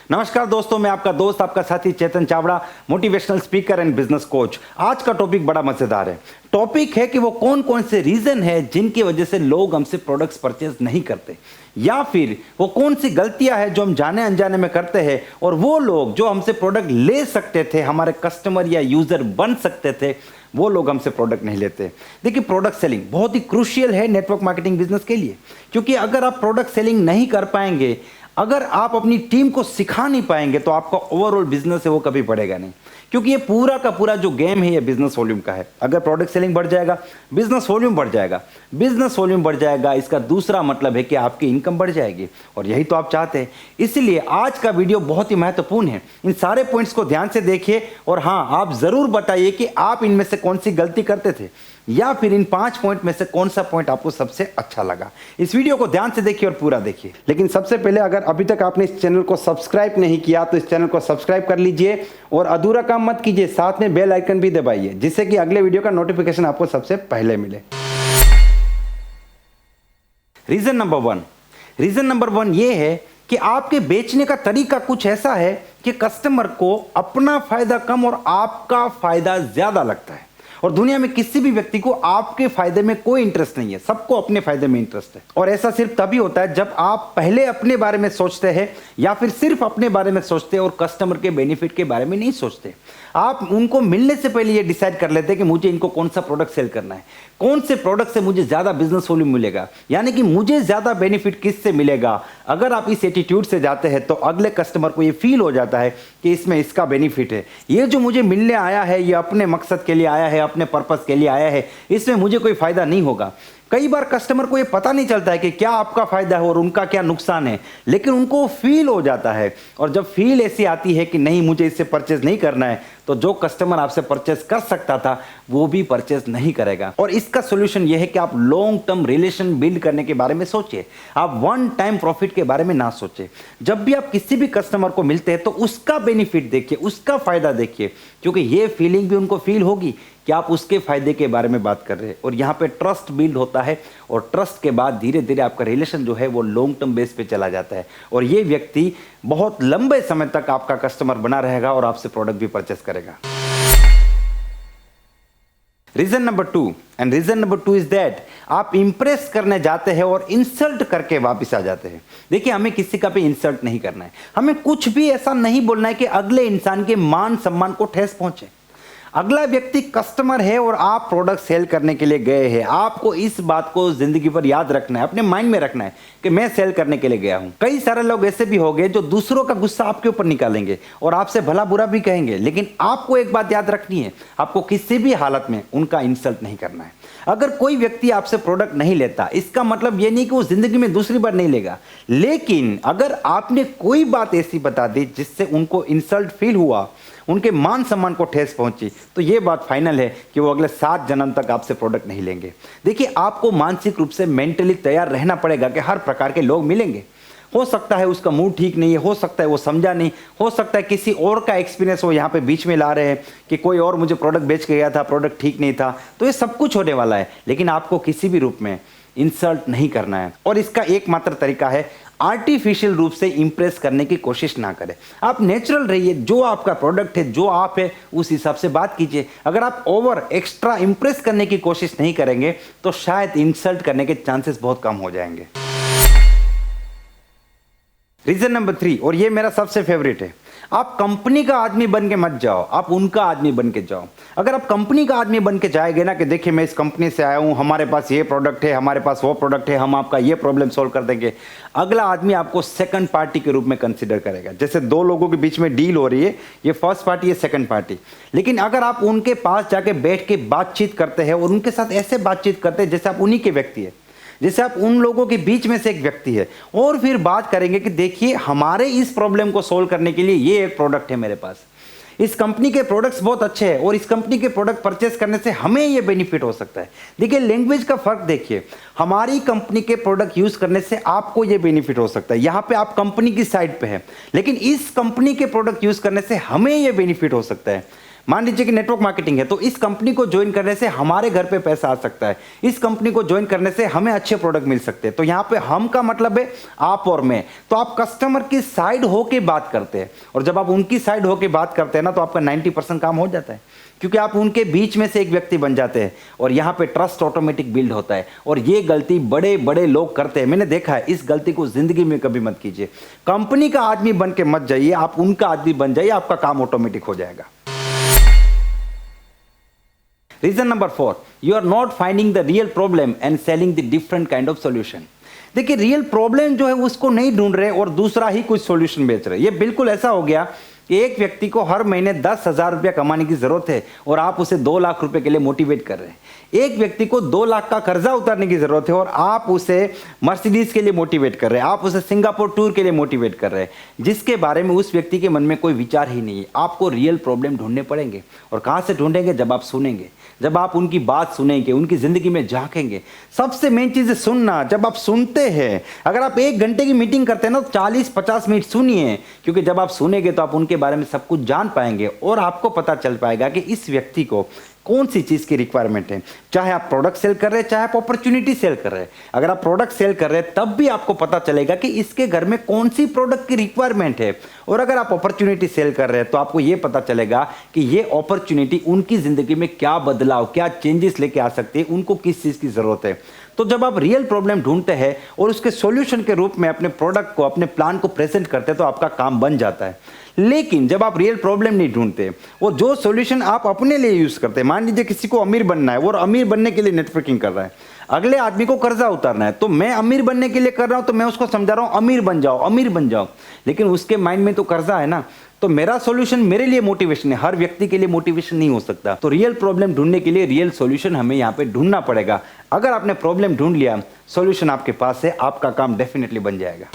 नमस्कार दोस्तों, मैं आपका दोस्त आपका साथी Chetan Chavda, motivational speaker and business coach. आज का टॉपिक बड़ा मजेदार है। टॉपिक है कि वो कौन कौन से रीजन है जिनकी वजह से लोग हमसे प्रोडक्ट्स परचेज नहीं करते, या फिर वो कौन सी गलतियां हैं जो हम जाने अनजाने में करते हैं और वो लोग जो हमसे प्रोडक्ट ले सकते थे, हमारे कस्टमर या यूजर बन सकते थे, वो लोग हमसे प्रोडक्ट नहीं लेते। देखिए, प्रोडक्ट सेलिंग बहुत ही क्रूशियल है नेटवर्क मार्केटिंग बिजनेस के लिए, क्योंकि अगर आप प्रोडक्ट सेलिंग नहीं कर पाएंगे, अगर आप अपनी टीम को सिखा नहीं पाएंगे, तो आपका ओवरऑल बिजनेस है वो कभी बढ़ेगा नहीं। क्योंकि ये पूरा का पूरा जो गेम है ये बिजनेस वॉल्यूम का है। अगर प्रोडक्ट सेलिंग बढ़ जाएगा, बिजनेस वॉल्यूम बढ़ जाएगा। बिजनेस वॉल्यूम बढ़ जाएगा, इसका दूसरा मतलब है कि आपकी इनकम बढ़ जाएगी, और यही तो आप चाहते हैं। इसलिए आज का वीडियो बहुत ही महत्वपूर्ण है। इन सारे पॉइंट्स को ध्यान से देखिए, और हाँ, आप जरूर बताइए कि आप इनमें से कौन सी गलती करते थे, या फिर इन 5 पॉइंट में से कौन सा पॉइंट आपको सबसे अच्छा लगा। इस वीडियो को ध्यान से देखिए और पूरा देखिए। लेकिन सबसे पहले, अगर अभी तक आपने इस चैनल को सब्सक्राइब नहीं किया तो इस चैनल को सब्सक्राइब कर लीजिए, और अधूरा काम मत कीजिए, साथ में बेल आइकन भी दबाइए, जिससे कि अगले वीडियो का नोटिफिकेशन आपको सबसे पहले मिले। रीजन नंबर वन ये है कि आपके बेचने का तरीका कुछ ऐसा है कि कस्टमर को अपना फायदा कम और आपका फायदा ज्यादा लगता है। और दुनिया में किसी भी व्यक्ति को आपके फायदे में कोई इंटरेस्ट नहीं है, सबको अपने फायदे में इंटरेस्ट है। और ऐसा सिर्फ तभी होता है जब आप पहले अपने बारे में सोचते हैं, या फिर सिर्फ अपने बारे में सोचते हैं और कस्टमर के बेनिफिट के बारे में नहीं सोचते। आप उनको मिलने से पहले ये डिसाइड कर लेते हैं कि मुझे इनको कौन सा प्रोडक्ट सेल करना है, कौन से प्रोडक्ट से मुझे ज्यादा बिजनेस वॉल्यूम मिलेगा, यानी कि मुझे ज्यादा बेनिफिट किससे मिलेगा। अगर आप इस एटीट्यूड से जाते हैं तो अगले कस्टमर को ये फील हो जाता है कि इसमें इसका बेनिफिट है, ये जो मुझे मिलने आया है ये अपने मकसद के लिए आया है, अपने पर्पस के लिए आया है, इसमें मुझे कोई फायदा नहीं होगा। कई बार कस्टमर को ये पता नहीं चलता है कि क्या आपका फायदा है और उनका क्या नुकसान है, लेकिन उनको फील हो जाता है। और जब फील ऐसी आती है कि नहीं, मुझे इससे परचेज नहीं करना है, तो जो कस्टमर आपसे परचेज कर सकता था वो भी परचेज नहीं करेगा। और इसका सॉल्यूशन यह है कि आप लॉन्ग टर्म रिलेशन बिल्ड करने के बारे में सोचिए, आप वन टाइम प्रॉफिट के बारे में ना सोचिए। जब भी आप किसी भी कस्टमर को मिलते हैं तो उसका बेनिफिट देखिए, उसका फायदा देखिए, क्योंकि ये फीलिंग भी उनको फील होगी कि आप उसके फायदे के बारे में बात कर रहे हैं। और यहाँ पे ट्रस्ट बिल्ड होता है, और ट्रस्ट के बाद धीरे धीरे आपका रिलेशन जो है वो लॉन्ग टर्म बेस पे चला जाता है, और ये व्यक्ति बहुत लंबे समय तक आपका कस्टमर बना रहेगा और आपसे प्रोडक्ट भी परचेस करेगा। Reason number two is that आप इंप्रेस करने जाते हैं और इंसल्ट करके वापस आ जाते हैं। देखिए, हमें किसी का भी इंसल्ट नहीं करना है, हमें कुछ भी ऐसा नहीं बोलना है कि अगले इंसान के मान सम्मान को ठेस पहुंचे। अगला व्यक्ति कस्टमर है और आप प्रोडक्ट सेल करने के लिए गए हैं। आपको इस बात को जिंदगी भर याद रखना है, अपने माइंड में रखना है कि मैं सेल करने के लिए गया हूं। कई सारे लोग ऐसे भी होंगे जो दूसरों का गुस्सा आपके ऊपर निकालेंगे और आपसे भला बुरा भी कहेंगे, लेकिन आपको एक बात याद रखनी है, आपको किसी भी हालत में उनका इंसल्ट नहीं करना है। अगर कोई व्यक्ति आपसे प्रोडक्ट नहीं लेता, इसका मतलब यह नहीं कि वो जिंदगी में दूसरी बार नहीं लेगा, लेकिन अगर आपने कोई बात ऐसी बता दी जिससे उनको इंसल्ट फील हुआ, उनके मान सम्मान को ठेस पहुंची, तो यह बात फाइनल है कि वो अगले 7 जन्म तक आपसे प्रोडक्ट नहीं लेंगे। देखिए, आपको मानसिक रूप से मेंटली तैयार रहना पड़ेगा कि हर प्रकार के लोग मिलेंगे। हो सकता है उसका मूड ठीक नहीं है, हो सकता है वो समझा नहीं, हो सकता है किसी और का एक्सपीरियंस वो यहाँ पे बीच में ला रहे हैं कि कोई और मुझे प्रोडक्ट बेच के गया था, प्रोडक्ट ठीक नहीं था। तो ये सब कुछ होने वाला है, लेकिन आपको किसी भी रूप में इंसल्ट नहीं करना है। और इसका एकमात्र तरीका है, आर्टिफिशियल रूप से इंप्रेस करने की कोशिश ना करें। आप नेचुरल रहिए, जो आपका प्रोडक्ट है, जो आप है, उस हिसाब से बात कीजिए। अगर आप ओवर एक्स्ट्रा इंप्रेस करने की कोशिश नहीं करेंगे तो शायद इंसल्ट करने के चांसेस बहुत कम हो जाएंगे। रीजन नंबर 3, और ये मेरा सबसे फेवरेट है, आप कंपनी का आदमी बन के मत जाओ, आप उनका आदमी बन के जाओ। अगर आप कंपनी का आदमी बन के जाएंगे ना कि देखिए मैं इस कंपनी से आया हूं, हमारे पास ये प्रोडक्ट है, हमारे पास वो प्रोडक्ट है, हम आपका ये प्रॉब्लम सॉल्व कर देंगे, अगला आदमी आपको सेकंड पार्टी के रूप में कंसीडर करेगा। जैसे 2 लोगों के बीच में डील हो रही है, ये फर्स्ट पार्टी, ये सेकंड पार्टी। लेकिन अगर आप उनके पास जाके बैठ के बातचीत करते हैं और उनके साथ ऐसे बातचीत करते हैं जैसे आप उन्हीं के व्यक्ति है, जैसे आप उन लोगों के बीच में से एक व्यक्ति है, और फिर बात करेंगे कि देखिए हमारे इस प्रॉब्लम को सोल्व करने के लिए ये एक प्रोडक्ट है मेरे पास, इस कंपनी के प्रोडक्ट्स बहुत अच्छे हैं और इस कंपनी के प्रोडक्ट परचेस करने से हमें ये बेनिफिट हो सकता है। देखिए, लैंग्वेज का फर्क देखिए, हमारी कंपनी के प्रोडक्ट यूज करने से आपको ये बेनिफिट हो सकता है, यहां पे आप कंपनी की साइड पे है, लेकिन इस कंपनी के प्रोडक्ट यूज करने से हमें ये बेनिफिट हो सकता है। मान लीजिए कि नेटवर्क मार्केटिंग है, तो इस कंपनी को ज्वाइन करने से हमारे घर पे पैसा आ सकता है, इस कंपनी को ज्वाइन करने से हमें अच्छे प्रोडक्ट मिल सकते हैं। तो यहाँ पे हम का मतलब है आप और मैं। तो आप कस्टमर की साइड होके बात करते हैं, और जब आप उनकी साइड होके बात करते हैं ना, तो आपका 90% काम हो जाता है, क्योंकि आप उनके बीच में से एक व्यक्ति बन जाते हैं और यहाँ पे ट्रस्ट ऑटोमेटिक बिल्ड होता है। और ये गलती बड़े बड़े लोग करते हैं, मैंने देखा है। इस गलती को जिंदगी में कभी मत कीजिए। कंपनी का आदमी बन के मत जाइए, आप उनका आदमी बन जाइए, आपका काम ऑटोमेटिक हो जाएगा। Reason number 4, you are not finding the real problem and selling the different kind of solution. देखिए, रियल प्रॉब्लम जो है उसको नहीं ढूंढ रहे और दूसरा ही कुछ सॉल्यूशन बेच रहे। ये बिल्कुल ऐसा हो गया कि एक व्यक्ति को हर महीने 10,000 रुपया कमाने की जरूरत है और आप उसे 2 लाख रुपए के लिए मोटिवेट कर रहे हैं। एक व्यक्ति को 2 लाख का कर्जा उतारने की जरूरत है और आप उसे मर्सिडीज के लिए मोटिवेट कर रहे हैं, आप उसे सिंगापुर टूर के लिए मोटिवेट कर रहे हैं, जिसके बारे में उस व्यक्ति के मन में कोई विचार ही नहीं है। आपको रियल प्रॉब्लम ढूंढने पड़ेंगे। और कहां से ढूंढेंगे? जब आप सुनेंगे, जब आप उनकी बात सुनेंगे, उनकी जिंदगी में झांकेंगे। सबसे मेन चीज है सुनना। जब आप सुनते हैं, अगर आप 1 घंटे की मीटिंग करते हैं ना, तो 40-50 मिनट सुनिए, क्योंकि जब आप सुनेंगे तो आप उनके बारे में सब कुछ जान पाएंगे और आपको पता चल पाएगा कि इस व्यक्ति को कौन सी चीज की रिक्वायरमेंट है। चाहे आप प्रोडक्ट सेल कर रहे हैं, चाहे आप अपॉर्चुनिटी सेल कर रहे हैं। अगर आप प्रोडक्ट सेल कर रहे हैं तब भी आपको पता चलेगा कि इसके घर में कौन सी प्रोडक्ट की रिक्वायरमेंट है। और अगर आप अपॉर्चुनिटी सेल कर रहे हैं तो आपको यह पता चलेगा कि ये अपॉर्चुनिटी उनकी जिंदगी में क्या बदलाव, क्या चेंजेस लेके आ सकती है, उनको किस चीज की जरूरत है। तो जब आप रियल प्रॉब्लम ढूंढते हैं और उसके सॉल्यूशन के रूप में अपने प्रोडक्ट को, अपने प्लान को प्रेजेंट करते हैं, तो आपका काम बन जाता है। लेकिन जब आप रियल प्रॉब्लम नहीं ढूंढते और जो सॉल्यूशन आप अपने लिए यूज करते हैं, मान लीजिए किसी को अमीर बनना है, वो अमीर बनने के लिए नेटवर्किंग कर रहा है, अगले आदमी को कर्जा उतारना है, तो मैं अमीर बनने के लिए कर रहा हूं, तो मैं उसको समझा रहा हूं अमीर बन जाओ, अमीर बन जाओ, लेकिन उसके माइंड में तो कर्जा है ना। तो मेरा सॉल्यूशन मेरे लिए मोटिवेशन है, हर व्यक्ति के लिए मोटिवेशन नहीं हो सकता। तो रियल प्रॉब्लम ढूंढने के लिए रियल सॉल्यूशन हमें यहाँ पे ढूंढना पड़ेगा। अगर आपने प्रॉब्लम ढूंढ लिया, सॉल्यूशन आपके पास है, आपका काम डेफिनेटली बन जाएगा।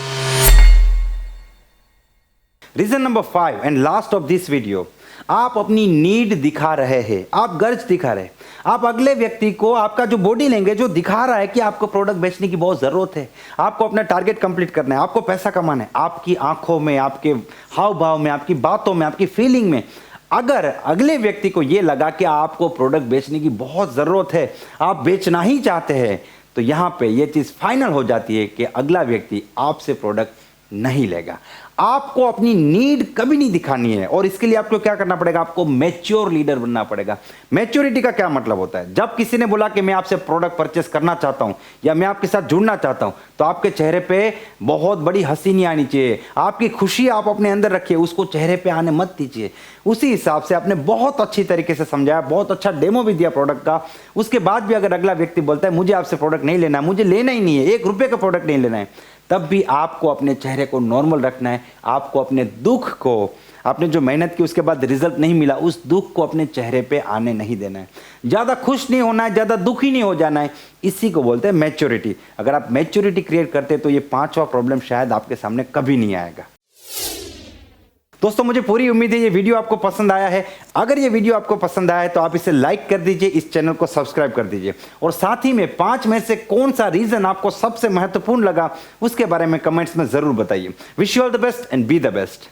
Reason number 5 and last of this video, आप अपनी नीड दिखा रहे हैं, आप गर्ज दिखा रहे हैं। आप अगले व्यक्ति को आपका जो बॉडी लैंग्वेज जो दिखा रहा है कि आपको प्रोडक्ट बेचने की बहुत जरूरत है, आपको अपना टारगेट कंप्लीट करना है, आपको पैसा कमाना है। आपकी आंखों में, आपके हाव भाव में, आपकी बातों में, आपकी फीलिंग में अगर अगले व्यक्ति को यह लगा कि आपको प्रोडक्ट बेचने की बहुत जरूरत है, आप बेचना ही चाहते हैं, तो यहां पे यह चीज फाइनल हो जाती है कि अगला व्यक्ति आपसे प्रोडक्ट नहीं लेगा। आपको अपनी नीड कभी नहीं दिखानी है और इसके लिए आपको क्या करना पड़ेगा? आपको मैच्योर लीडर बनना पड़ेगा। मैच्योरिटी का क्या मतलब होता है? जब किसी ने बोला कि मैं आपसे प्रोडक्ट परचेस करना चाहता हूं या मैं आपके साथ जुड़ना चाहता हूं, तो आपके चेहरे पे बहुत बड़ी हंसी नहीं आनी चाहिए। आपकी खुशी आप अपने अंदर रखिए, उसको चेहरे पे आने मत दीजिए। उसी हिसाब से आपने बहुत अच्छी तरीके से समझाया, बहुत अच्छा डेमो भी दिया प्रोडक्ट का। उसके बाद भी अगर अगला व्यक्ति बोलता है मुझे आपसे प्रोडक्ट नहीं लेना, मुझे लेना ही नहीं है, 1 रुपए का प्रोडक्ट नहीं लेना है, तब भी आपको अपने चेहरे को नॉर्मल रखना है। आपको अपने दुख को, आपने जो मेहनत की उसके बाद रिजल्ट नहीं मिला, उस दुख को अपने चेहरे पे आने नहीं देना है। ज्यादा खुश नहीं होना है, ज्यादा दुखी नहीं हो जाना है। इसी को बोलते हैं मैच्योरिटी। अगर आप मैच्योरिटी क्रिएट करते हैं तो ये 5वां प्रॉब्लम शायद आपके सामने कभी नहीं आएगा। दोस्तों, मुझे पूरी उम्मीद है ये वीडियो आपको पसंद आया है। अगर ये वीडियो आपको पसंद आया है तो आप इसे लाइक कर दीजिए, इस चैनल को सब्सक्राइब कर दीजिए और साथ ही में 5 में से कौन सा रीजन आपको सबसे महत्वपूर्ण लगा उसके बारे में कमेंट्स में जरूर बताइए। Wish you all the best and be the best.